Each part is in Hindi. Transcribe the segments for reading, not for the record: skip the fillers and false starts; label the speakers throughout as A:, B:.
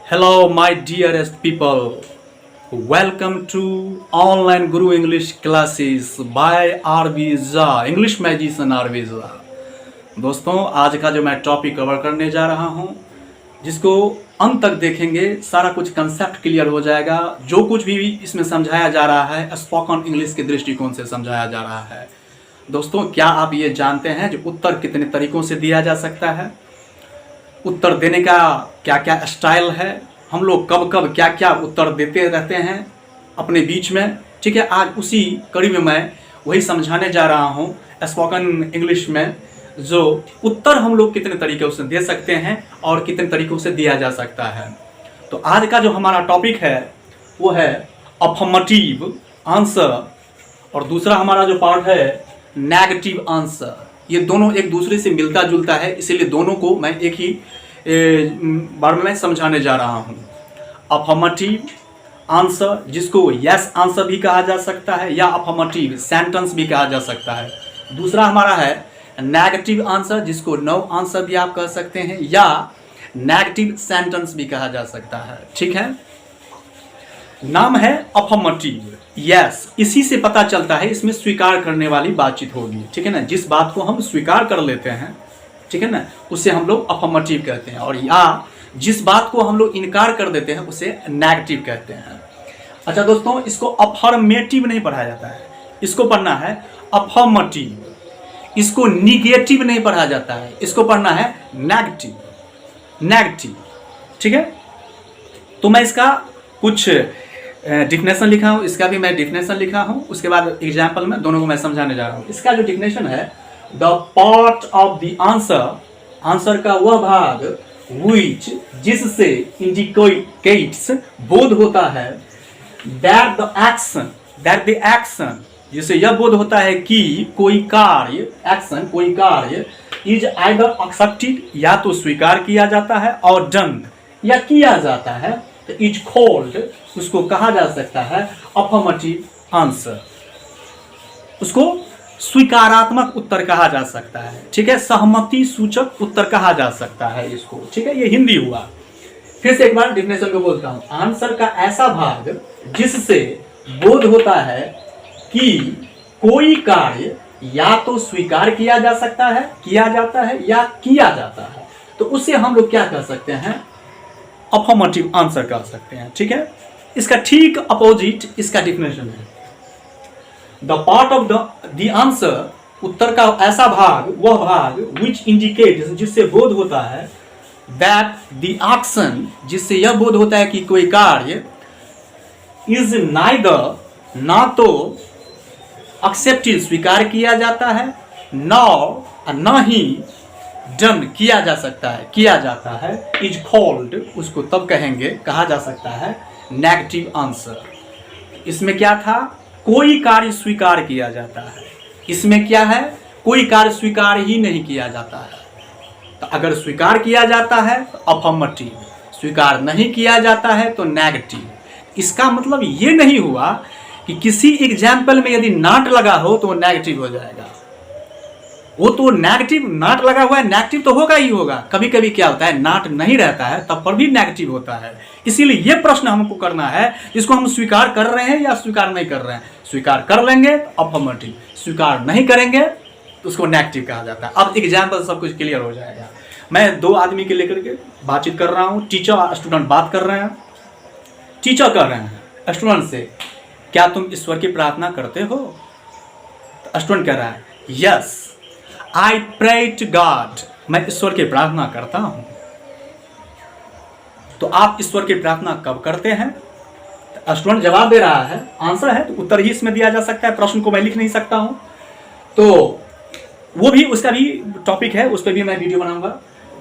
A: Hello, my dearest people. Welcome to online Guru English classes by RVza, English Magician RVza. दोस्तों, आज का जो मैं टॉपिक कवर करने जा रहा हूं, जिसको अंत तक देखेंगे सारा कुछ कंसेप्ट क्लियर हो जाएगा। जो कुछ भी इसमें समझाया जा रहा है स्पोकन इंग्लिश के दृष्टिकोण से समझाया जा रहा है। दोस्तों, क्या आप ये जानते हैं जो उत्तर कितने तरीकों से दिया जा सकता है? उत्तर देने का क्या क्या स्टाइल है, हम लोग कब कब क्या क्या उत्तर देते रहते हैं अपने बीच में। ठीक है, आज उसी कड़ी में मैं वही समझाने जा रहा हूँ स्पोकन इंग्लिश में, जो उत्तर हम लोग कितने तरीक़ों से दे सकते हैं और कितने तरीक़ों से दिया जा सकता है। तो आज का जो हमारा टॉपिक है वो है अफर्मेटिव आंसर, और दूसरा हमारा जो पार्ट है नेगेटिव आंसर। ये दोनों एक दूसरे से मिलता जुलता है, इसीलिए दोनों को मैं एक ही बार में समझाने जा रहा हूँ। अफर्मेटिव आंसर, जिसको यस आंसर भी कहा जा सकता है या अफर्मेटिव सेंटेंस भी कहा जा सकता है। दूसरा हमारा है नेगेटिव आंसर, जिसको नो आंसर भी आप कह सकते हैं या नेगेटिव सेंटेंस भी कहा जा सकता है। ठीक है, नाम है अफर्मेटिव यस। इसी से पता चलता है, इसमें स्वीकार करने वाली बातचीत होगी। ठीक है ना, जिस बात को हम स्वीकार कर लेते हैं, ठीक है ना, उसे हम लोग अफर्मेटिव कहते हैं, और या जिस बात को हम लोग इनकार कर देते हैं उसे नेगेटिव कहते हैं। अच्छा दोस्तों, इसको अफर्मेटिव नहीं पढ़ा जाता है, इसको पढ़ना है अफर्मेटिव। इसको निगेटिव नहीं पढ़ा जाता है, इसको पढ़ना है नेगेटिव। नेगेटिव, ठीक है। तो मैं इसका कुछ डिफिनेशन लिखा हूँ, इसका भी मैं डिफिनेशन लिखा हूँ, उसके बाद एग्जाम्पल में दोनों को मैं समझाने जा रहा हूँ। इसका जो डिफिनेशन है, the part of the answer, answer का वह भाग विच, जिससे इंडिकेट्स बोध होता है, दैट द एक्शन, जिससे यह बोध होता है कि कोई कार्य, एक्शन कोई कार्य, इज आइदर एक्सेप्टेड, या तो स्वीकार किया जाता है, और डन या किया जाता है, इज कॉल्ड, उसको कहा जा सकता है अफर्मेटिव आंसर। उसको स्वीकारात्मक उत्तर कहा जा सकता है। ठीक है, सहमति सूचक उत्तर कहा जा सकता है इसको। ठीक है, ये हिंदी हुआ। फिर से एक बार डिफिनेशन को बोलता हूं, आंसर का ऐसा भाग जिससे बोध होता है कि कोई कार्य या तो स्वीकार किया जा सकता है, किया जाता है, या किया जाता है, तो उसे हम लोग क्या कह सकते हैं? अफर्मेटिव आंसर कह सकते हैं। ठीक है, इसका ठीक अपोजिट इसका डिफिनेशन है, the part of the answer, उत्तर का ऐसा भाग, वह भाग, विच इंडिकेट्स, जिससे बोध होता है, दैट द एक्शन, जिससे यह बोध होता है कि कोई कार्य, इज नाइदर, ना तो एक्सेप्टेड, स्वीकार किया जाता है, न ही डन, किया जा सकता है, किया जाता है, इज कॉल्ड, उसको तब कहेंगे, कहा जा सकता है नेगेटिव आंसर। इसमें क्या था? कोई कार्य स्वीकार किया जाता है। इसमें क्या है? कोई कार्य स्वीकार ही नहीं किया जाता है। तो अगर स्वीकार किया जाता है तो अफर्मेटिव, स्वीकार नहीं किया जाता है तो नेगेटिव। इसका मतलब ये नहीं हुआ कि किसी एग्जाम्पल में यदि नॉट लगा हो तो नेगेटिव हो जाएगा। वो तो नेगेटिव, नॉट लगा हुआ है, नेगेटिव तो होगा ही होगा। कभी कभी क्या होता है, नॉट नहीं रहता है तब पर भी नेगेटिव होता है। इसीलिए ये प्रश्न हमको करना है, इसको हम स्वीकार कर रहे हैं या स्वीकार नहीं कर रहे हैं। स्वीकार कर लेंगे तो अफर्मेटिव, स्वीकार नहीं करेंगे तो उसको नेगेटिव कहा जाता है। अब एग्जाम्पल सब कुछ क्लियर हो जाएगा। मैं दो आदमी के लेकर के बातचीत कर रहा हूँ, टीचर और स्टूडेंट बात कर रहे हैं। टीचर कह रहे हैं स्टूडेंट से, क्या तुम ईश्वर की प्रार्थना करते हो? तो स्टूडेंट कह रहा है, yes I pray to God, मैं ईश्वर की प्रार्थना करता हूं। तो आप ईश्वर की प्रार्थना कब करते हैं? तो स्टूडेंट जवाब दे रहा है, आंसर है तो उत्तर ही इसमें दिया जा सकता है, प्रश्न को मैं लिख नहीं सकता हूं। तो वो भी, उसका भी टॉपिक है, उस पर भी मैं वीडियो बनाऊंगा।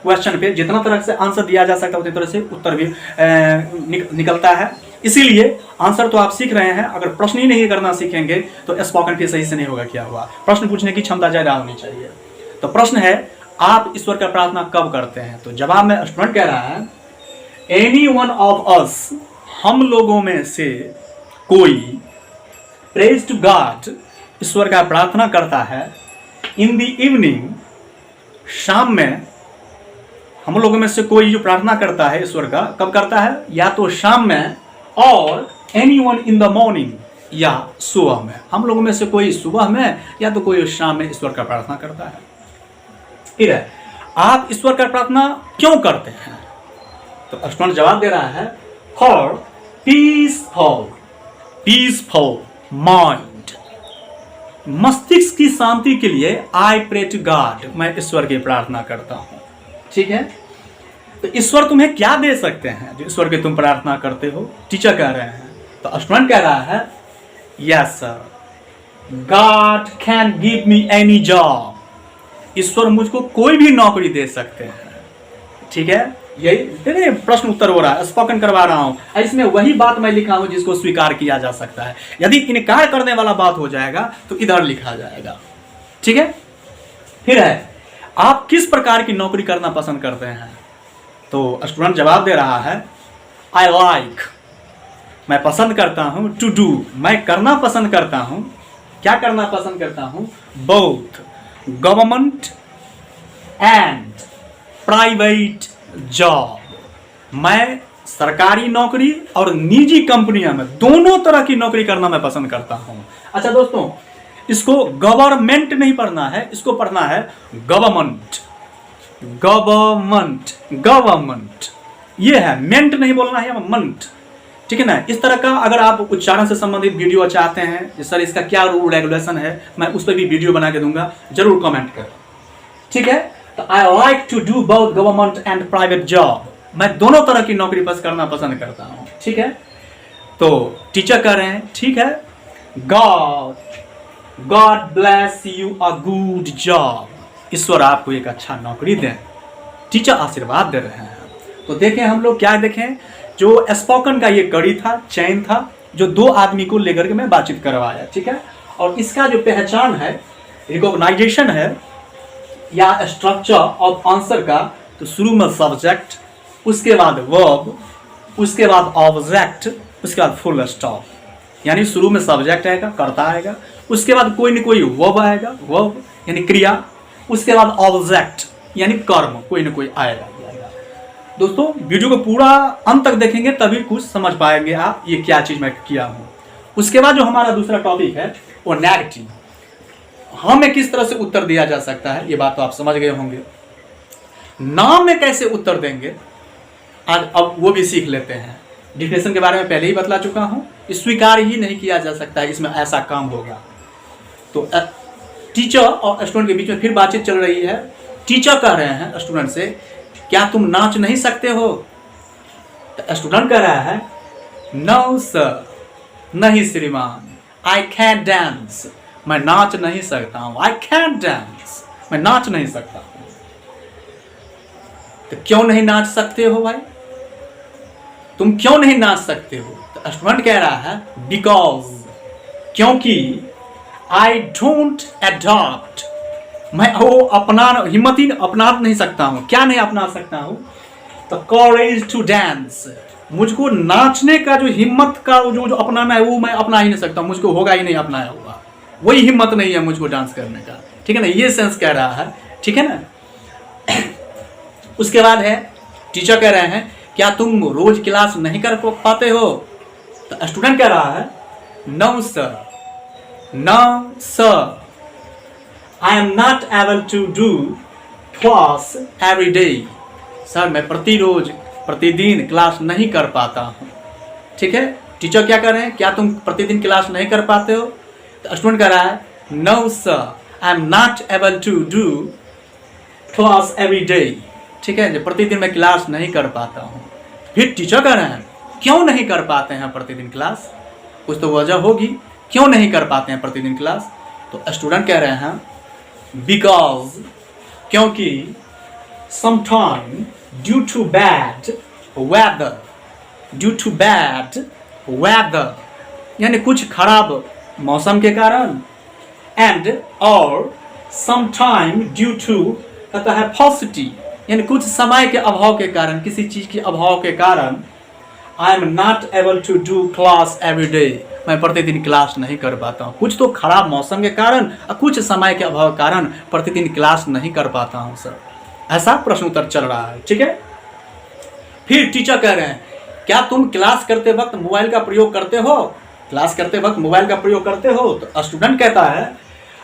A: क्वेश्चन पे जितना तरह से आंसर दिया जा सकता है उतनी तरह से उत्तर भी निकलता है। इसीलिए आंसर तो आप सीख रहे हैं, अगर प्रश्न ही नहीं करना सीखेंगे तो स्पोकन फिर सही से नहीं होगा। क्या हुआ? प्रश्न पूछने की क्षमता ज्यादा होनी चाहिए। तो प्रश्न है, आप ईश्वर का प्रार्थना कब करते हैं? तो जवाब में स्टूडेंट कह रहा है, एनी वन ऑफ अस, हम लोगों में से कोई, प्रेज टू गॉड, ईश्वर का प्रार्थना करता है, इन द इवनिंग, शाम में, हम लोगों में से कोई जो प्रार्थना करता है ईश्वर का, कब करता है? या तो शाम में, और एनीवन इन द मॉर्निंग, या सुबह में। हम लोगों में से कोई सुबह में या तो कोई शाम में ईश्वर का प्रार्थना करता है। फिर है, आप ईश्वर का प्रार्थना क्यों करते हैं? तो स्टूडेंट जवाब दे रहा है, फॉर पीसफुल माइंड, मस्तिष्क की शांति के लिए आई प्रे टू गॉड, मैं ईश्वर की प्रार्थना करता हूं। ठीक है, तो ईश्वर तुम्हें क्या दे सकते हैं जो ईश्वर की तुम प्रार्थना करते हो? टीचर कह रहे हैं। तो स्टूडेंट कह रहा है, yes sir, God can give me any job, ईश्वर मुझको कोई भी नौकरी दे सकते हैं। ठीक है, यही प्रश्न उत्तर हो रहा है, स्पोकन करवा रहा हूं। इसमें वही बात मैं लिखा हूं जिसको स्वीकार किया जा सकता है। यदि इनकार करने वाला बात हो जाएगा तो इधर लिखा जाएगा। ठीक है, फिर है, आप किस प्रकार की नौकरी करना पसंद करते हैं? तो स्टूडेंट जवाब दे रहा है, आई लाइक, मैं पसंद करता हूं, टू डू, मैं करना पसंद करता हूं। क्या करना पसंद करता हूं? Both government and private job, मैं सरकारी नौकरी और निजी कंपनियों में दोनों तरह की नौकरी करना मैं पसंद करता हूं। अच्छा दोस्तों, इसको गवर्नमेंट नहीं पढ़ना है, इसको पढ़ना है गवर्नमेंट। गवर्नमेंट ये है, मेंट नहीं बोलना है, मंट। ठीक है ना? इस तरह का अगर आप उच्चारण से संबंधित वीडियो चाहते हैं, सर इसका क्या रूल रेगुलेशन है, मैं उस पर भी वीडियो बना के दूंगा, जरूर कमेंट करें। ठीक है, तो I like to do both government and private job, मैं दोनों तरह की नौकरी करना पसंद करता हूं। ठीक है, तो टीचर कह रहे हैं, ठीक है, God bless you a good job, ईश्वर आपको एक अच्छा नौकरी दें। टीचर आशीर्वाद दे रहे हैं। तो देखें हम लोग क्या देखें, जो स्पोकन का ये कड़ी था, चैन था, जो दो आदमी को लेकर के मैं बातचीत करवाया। ठीक है, और इसका जो पहचान है, रिकॉग्नाइजेशन है या स्ट्रक्चर ऑफ आंसर का, तो शुरू में सब्जेक्ट, उसके बाद वर्ब, उसके बाद ऑब्जेक्ट, उसके बाद फुल स्टॉप। यानी शुरू में सब्जेक्ट आएगा, कर्ता आएगा, उसके बाद कोई न कोई वर्ब आएगा, वर्ब यानी क्रिया, उसके बाद ऑब्जेक्ट यानी कर्म, कोई न कोई आएगा। दोस्तों वीडियो को पूरा अंत तक देखेंगे तभी कुछ समझ पाएंगे आप ये क्या चीज मैं किया हूं। उसके बाद जो हमारा दूसरा टॉपिक है वो नेगेटिव, हमें किस तरह से उत्तर दिया जा सकता है, ये बात तो आप समझ गए होंगे। नाम में कैसे उत्तर देंगे आज अब वो भी सीख लेते हैं। डिफिनेशन के बारे में पहले ही बतला चुका हूं, स्वीकार ही नहीं किया जा सकता है इसमें ऐसा काम होगा। तो टीचर और स्टूडेंट के बीच में फिर बातचीत चल रही है। टीचर कह रहे हैं स्टूडेंट से, क्या तुम नाच नहीं सकते हो? तो स्टूडेंट कह रहा है, नो सर, नहीं श्रीमान, आई कैन डांस, मैं नाच नहीं सकता हूं, आई कैन डांस, मैं नाच नहीं सकता हूं। तो क्यों नहीं नाच सकते हो भाई, तुम क्यों नहीं नाच सकते हो? तो स्टूडेंट कह रहा है, बिकॉज, क्योंकि आई डोंट अडॉप्ट, मैं वो हिम्मत ही अपना नहीं सकता हूं। क्या नहीं अपना सकता हूं? तो करेज टू डांस, मुझको नाचने का जो हिम्मत का जो अपनाना है वो मैं अपना ही नहीं सकता, मुझको होगा ही नहीं अपनाया हुआ, वही हिम्मत नहीं है मुझको डांस करने का। ठीक है ना, ये सेंस कह रहा है। ठीक है ना, उसके बाद है टीचर कह रहे हैं, क्या तुम रोज क्लास नहीं कर पाते हो? तो स्टूडेंट कह रहा है, no sir, no sir, I am not able to do class every day. Sir मैं प्रतिदिन क्लास नहीं कर पाता हूँ। ठीक है, टीचर क्या कर रहे हैं, क्या तुम प्रतिदिन क्लास नहीं कर पाते हो? तो स्टूडेंट कह रहा है, no sir, I am not able to do class every day. ठीक है, प्रतिदिन मैं क्लास नहीं कर पाता हूँ। फिर टीचर कह रहे हैं, क्यों नहीं कर पाते हैं प्रतिदिन क्लास? कुछ तो वजह होगी, क्यों नहीं कर पाते हैं प्रतिदिन क्लास? तो स्टूडेंट कह रहे हैं, बिकॉज, क्योंकि, sometime, due to bad weather, due to bad weather यानी कुछ खराब मौसम के कारण, एंड और समटाइम ड्यू टू कहता है पॉसिटी यानी कुछ समय के अभाव के कारण, किसी चीज के अभाव के कारण, I am not able to do class every day, मैं प्रतिदिन क्लास नहीं कर पाता हूँ। कुछ तो खराब मौसम के कारण और कुछ समय के अभाव के कारण प्रतिदिन क्लास नहीं कर पाता हूँ सर। ऐसा प्रश्न उत्तर चल रहा है, ठीक है। फिर टीचर कह रहे हैं क्या तुम क्लास करते वक्त मोबाइल का प्रयोग करते हो, क्लास करते वक्त मोबाइल का प्रयोग करते हो। तो स्टूडेंट कहता है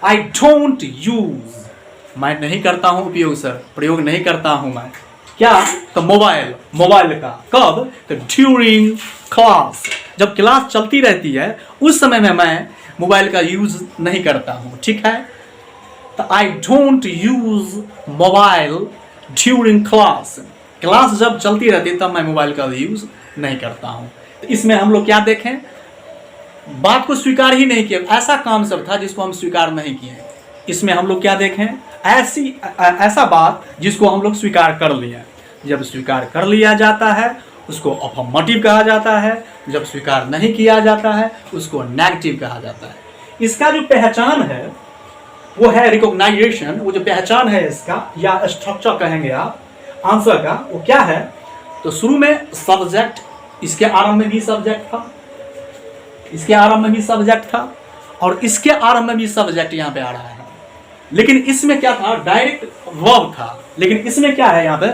A: आई डोंट यूज, मैं नहीं करता हूं उपयोग सर, प्रयोग नहीं करता हूं मैं। क्या, तो मोबाइल का कब, तो ड्यूरिंग क्लास, जब क्लास चलती रहती है उस समय में मैं मोबाइल का यूज नहीं करता हूं, ठीक है। तो I don't use mobile during class, class जब चलती रहती है तब मैं मोबाइल का यूज नहीं करता हूं। तो इसमें हम लोग क्या देखें, बात को स्वीकार ही नहीं किया, ऐसा काम सब था जिसको हम स्वीकार नहीं किए। इसमें हम लोग क्या देखें, ऐसा बात जिसको हम लोग स्वीकार कर लिया। जब स्वीकार कर लिया जाता है उसको अफर्मेटिव कहा जाता है, जब स्वीकार नहीं किया जाता है उसको नेगेटिव कहा जाता है। इसका जो पहचान है वो है रिकॉग्नाइजेशन, वो जो पहचान है इसका या स्ट्रक्चर कहेंगे आप आंसर का, वो क्या है। तो शुरू में सब्जेक्ट, इसके आरंभ में भी सब्जेक्ट था, इसके आरंभ में भी सब्जेक्ट था और इसके आरंभ में भी सब्जेक्ट यहाँ पे आ रहा है। लेकिन इसमें क्या था, डायरेक्ट वर्ब था। लेकिन इसमें क्या है यहाँ पे,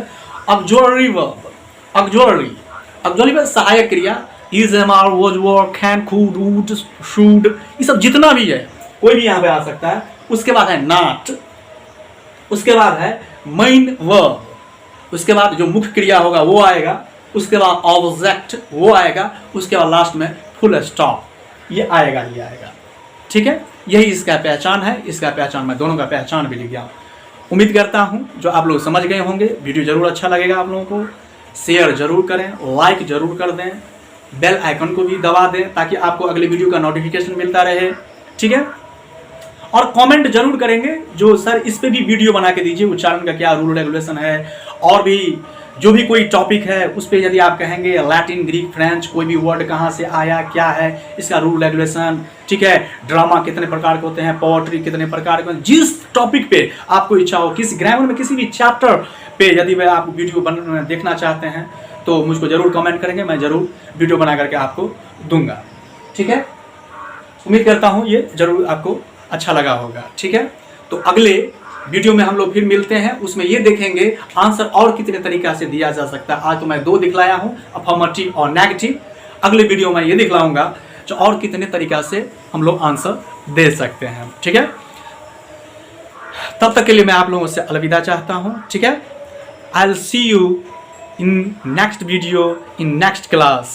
A: ऑक्सिलरी वर्ब, ऑक्सिलरी में सहायक क्रिया, is, am, are, was, were, can, could, would, should, ये सब जितना भी है कोई भी यहाँ पे आ सकता है। उसके बाद है नॉट, उसके बाद है मेन वर्ब, उसके बाद जो मुख्य क्रिया होगा वो आएगा, उसके बाद ऑब्जेक्ट वो आएगा, उसके बाद लास्ट में फुल स्टॉप, ये आएगा ही आएगा, ठीक है। यही इसका पहचान है, इसका पहचान मैं दोनों का पहचान भी लिख गया हूँ। उम्मीद करता हूँ जो आप लोग समझ गए होंगे। वीडियो जरूर अच्छा लगेगा आप लोगों को, शेयर जरूर करें, लाइक जरूर कर दें, बेल आइकन को भी दबा दें ताकि आपको अगले वीडियो का नोटिफिकेशन मिलता रहे, ठीक है। और कमेंट जरूर करेंगे जो सर इस पे भी वीडियो बना के दीजिए, उच्चारण का क्या रूल रेगुलेशन है, और भी जो भी कोई टॉपिक है उस पर यदि आप कहेंगे लैटिन, ग्रीक, फ्रेंच, कोई भी वर्ड कहाँ से आया, क्या है इसका रूल रेगुलेशन, ठीक है। ड्रामा कितने प्रकार के होते हैं, पोएट्री कितने प्रकार के, जिस टॉपिक पे आपको इच्छा हो, किसी ग्रामर में किसी भी चैप्टर पे यदि वह आप वीडियो देखना चाहते हैं तो मुझको जरूर कमेंट करेंगे, मैं जरूर वीडियो बना करके आपको दूंगा, ठीक है। उम्मीद करता हूँ ये जरूर आपको अच्छा लगा होगा, ठीक है। तो अगले वीडियो में हम लोग फिर मिलते हैं, उसमें ये देखेंगे आंसर और कितने तरीका से दिया जा सकता है। आज तो मैं 2 दिखलाया हूँ, अफर्मेटिव और नेगेटिव। अगले वीडियो में ये दिखलाऊंगा जो और कितने तरीका से हम लोग आंसर दे सकते हैं, ठीक है। तब तक के लिए मैं आप लोगों से अलविदा चाहता हूँ, ठीक है। I will see you in next video in next class.